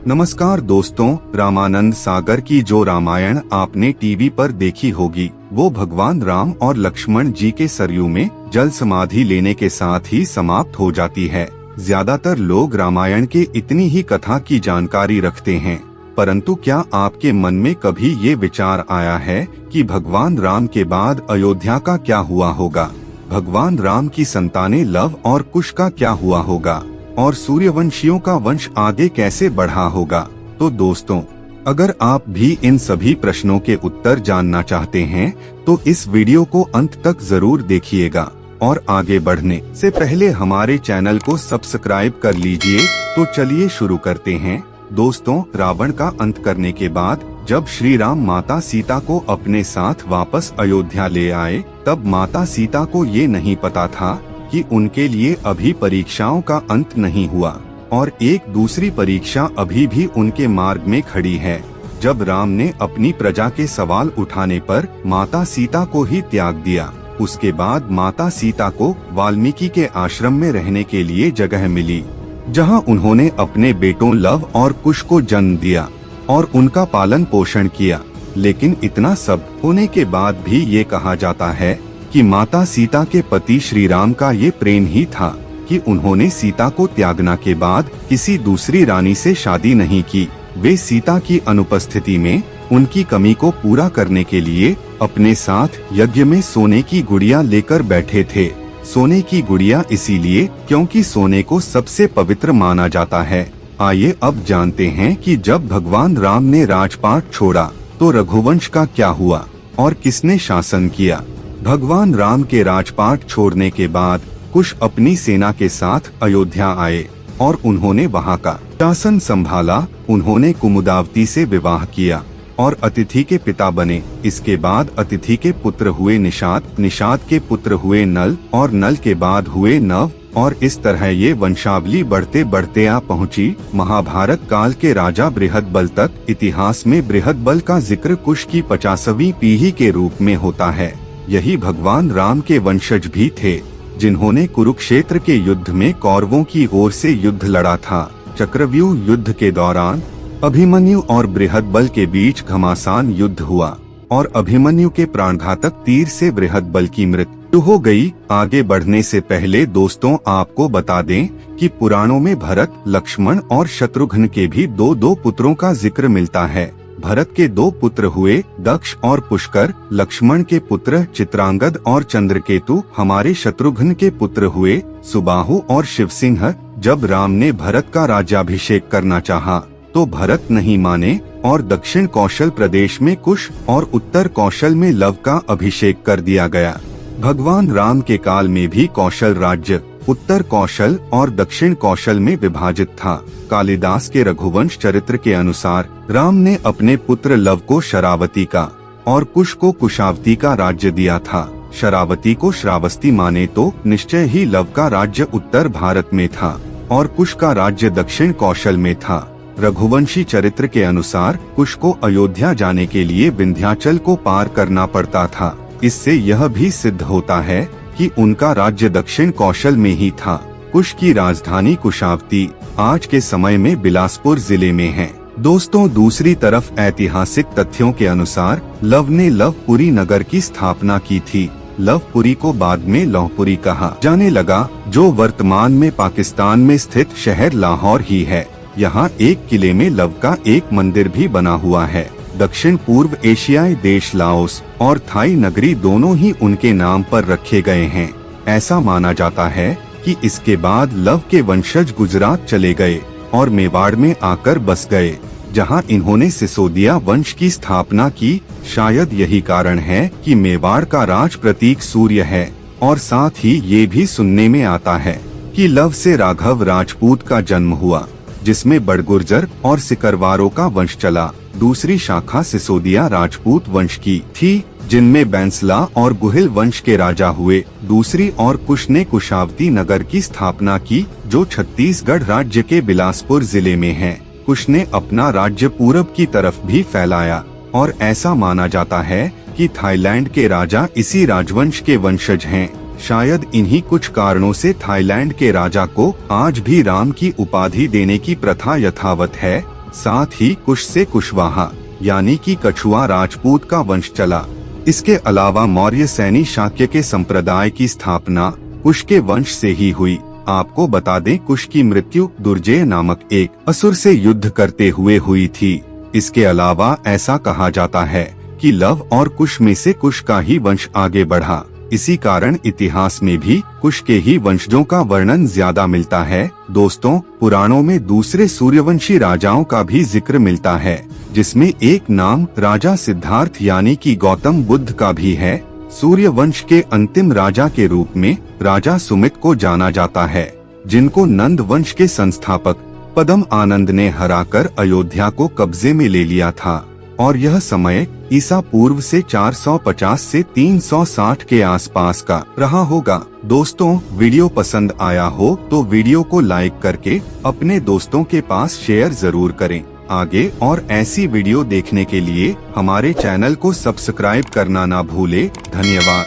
नमस्कार दोस्तों, रामानंद सागर की जो रामायण आपने टीवी पर देखी होगी वो भगवान राम और लक्ष्मण जी के सरयू में जल समाधि लेने के साथ ही समाप्त हो जाती है। ज्यादातर लोग रामायण के इतनी ही कथा की जानकारी रखते हैं, परंतु क्या आपके मन में कभी ये विचार आया है कि भगवान राम के बाद अयोध्या का क्या हुआ होगा? भगवान राम की संतानें लव और कुश का क्या हुआ होगा और सूर्यवंशियों का वंश आगे कैसे बढ़ा होगा? तो दोस्तों, अगर आप भी इन सभी प्रश्नों के उत्तर जानना चाहते हैं तो इस वीडियो को अंत तक जरूर देखिएगा और आगे बढ़ने से पहले हमारे चैनल को सब्सक्राइब कर लीजिए। तो चलिए शुरू करते हैं। दोस्तों, रावण का अंत करने के बाद जब श्री राम माता सीता को अपने साथ वापस अयोध्या ले आए, तब माता सीता को ये नहीं पता था कि उनके लिए अभी परीक्षाओं का अंत नहीं हुआ और एक दूसरी परीक्षा अभी भी उनके मार्ग में खड़ी है। जब राम ने अपनी प्रजा के सवाल उठाने पर माता सीता को ही त्याग दिया, उसके बाद माता सीता को वाल्मीकि के आश्रम में रहने के लिए जगह मिली, जहां उन्होंने अपने बेटों लव और कुश को जन्म दिया और उनका पालन पोषण किया। लेकिन इतना सब होने के बाद भी ये कहा जाता है कि माता सीता के पति श्री राम का ये प्रेम ही था कि उन्होंने सीता को त्यागना के बाद किसी दूसरी रानी से शादी नहीं की। वे सीता की अनुपस्थिति में उनकी कमी को पूरा करने के लिए अपने साथ यज्ञ में सोने की गुड़िया लेकर बैठे थे। सोने की गुड़िया इसीलिए क्योंकि सोने को सबसे पवित्र माना जाता है। आइए अब जानते हैं कि जब भगवान राम ने राजपाट छोड़ा तो रघुवंश का क्या हुआ और किसने शासन किया। भगवान राम के राजपाट छोड़ने के बाद कुश अपनी सेना के साथ अयोध्या आए और उन्होंने वहां का शासन संभाला। उन्होंने कुमुदावती से विवाह किया और अतिथि के पिता बने। इसके बाद अतिथि के पुत्र हुए निषाद, निषाद के पुत्र हुए नल और नल के बाद हुए नव, और इस तरह ये वंशावली बढ़ते बढ़ते आ पहुंची महाभारत काल के राजा बृहदबल तक। इतिहास में बृहदबल का जिक्र कुश की 50वीं पीढ़ी के रूप में होता है। यही भगवान राम के वंशज भी थे जिन्होंने कुरुक्षेत्र के युद्ध में कौरवों की ओर से युद्ध लड़ा था। चक्रव्यूह युद्ध के दौरान अभिमन्यु और बृहदबल के बीच घमासान युद्ध हुआ और अभिमन्यु के प्राणघातक तीर से बृहदबल की मृत्यु हो गई। आगे बढ़ने से पहले दोस्तों, आपको बता दें कि पुराणों में भरत, लक्ष्मण और शत्रुघ्न के भी दो पुत्रों का जिक्र मिलता है। भरत के 2 पुत्र हुए दक्ष और पुष्कर, लक्ष्मण के पुत्र चित्रांगद और चंद्रकेतु, हमारे शत्रुघ्न के पुत्र हुए सुबाहु और शिवसिंह। जब राम ने भरत का राज्याभिषेक करना चाहा तो भरत नहीं माने और दक्षिण कौशल प्रदेश में कुश और उत्तर कौशल में लव का अभिषेक कर दिया गया। भगवान राम के काल में भी कौशल राज्य उत्तर कौशल और दक्षिण कौशल में विभाजित था। कालिदास के रघुवंश चरित्र के अनुसार राम ने अपने पुत्र लव को शरावती का और कुश को कुशावती का राज्य दिया था। शरावती को श्रावस्ती माने तो निश्चय ही लव का राज्य उत्तर भारत में था और कुश का राज्य दक्षिण कौशल में था। रघुवंशी चरित्र के अनुसार कुश को अयोध्या जाने के लिए विंध्याचल को पार करना पड़ता था। इससे यह भी सिद्ध होता है कि उनका राज्य दक्षिण कौशल में ही था। कुश की राजधानी कुशावती आज के समय में बिलासपुर जिले में है। दोस्तों, दूसरी तरफ ऐतिहासिक तथ्यों के अनुसार लव ने लवपुरी नगर की स्थापना की थी। लवपुरी को बाद में लौहपुरी कहा जाने लगा, जो वर्तमान में पाकिस्तान में स्थित शहर लाहौर ही है। यहाँ एक किले में लव का एक मंदिर भी बना हुआ है। दक्षिण पूर्व एशियाई देश लाओस और थाई नगरी दोनों ही उनके नाम पर रखे गए हैं। ऐसा माना जाता है कि इसके बाद लव के वंशज गुजरात चले गए और मेवाड़ में आकर बस गए, जहां इन्होंने सिसोदिया वंश की स्थापना की। शायद यही कारण है कि मेवाड़ का राज प्रतीक सूर्य है और साथ ही ये भी सुनने में आता है कि लव से राघव राजपूत का जन्म हुआ, जिसमें बड़गुर्जर और सिकरवारों का वंश चला। दूसरी शाखा सिसोदिया राजपूत वंश की थी, जिनमें बैंसला और गुहिल वंश के राजा हुए। दूसरी और कुश ने कुशावती नगर की स्थापना की, जो छत्तीसगढ़ राज्य के बिलासपुर जिले में है। कुश ने अपना राज्य पूरब की तरफ भी फैलाया और ऐसा माना जाता है कि थाईलैंड के राजा इसी राजवंश के वंशज हैं। शायद इन्हीं कुछ कारणों से थाईलैंड के राजा को आज भी राम की उपाधि देने की प्रथा यथावत है। साथ ही कुश से कुशवाहा यानी कि कछुआ राजपूत का वंश चला। इसके अलावा मौर्य सैनी शाक्य के संप्रदाय की स्थापना कुश के वंश से ही हुई। आपको बता दें, कुश की मृत्यु दुर्जय नामक एक असुर से युद्ध करते हुए हुई थी। इसके अलावा ऐसा कहा जाता है कि लव और कुश में से कुश का ही वंश आगे बढ़ा। इसी कारण इतिहास में भी कुश के ही वंशजों का वर्णन ज्यादा मिलता है। दोस्तों, पुराणों में दूसरे सूर्यवंशी राजाओं का भी जिक्र मिलता है, जिसमें एक नाम राजा सिद्धार्थ यानी कि गौतम बुद्ध का भी है। सूर्यवंश के अंतिम राजा के रूप में राजा सुमित को जाना जाता है, जिनको नंद वंश के संस्थापक पद्म आनंद ने हराकर अयोध्या को कब्जे में ले लिया था और यह समय ईसा पूर्व से 450 से 360 के आसपास का रहा होगा। दोस्तों, वीडियो पसंद आया हो तो वीडियो को लाइक करके अपने दोस्तों के पास शेयर जरूर करें। आगे और ऐसी वीडियो देखने के लिए हमारे चैनल को सब्सक्राइब करना ना भूले। धन्यवाद।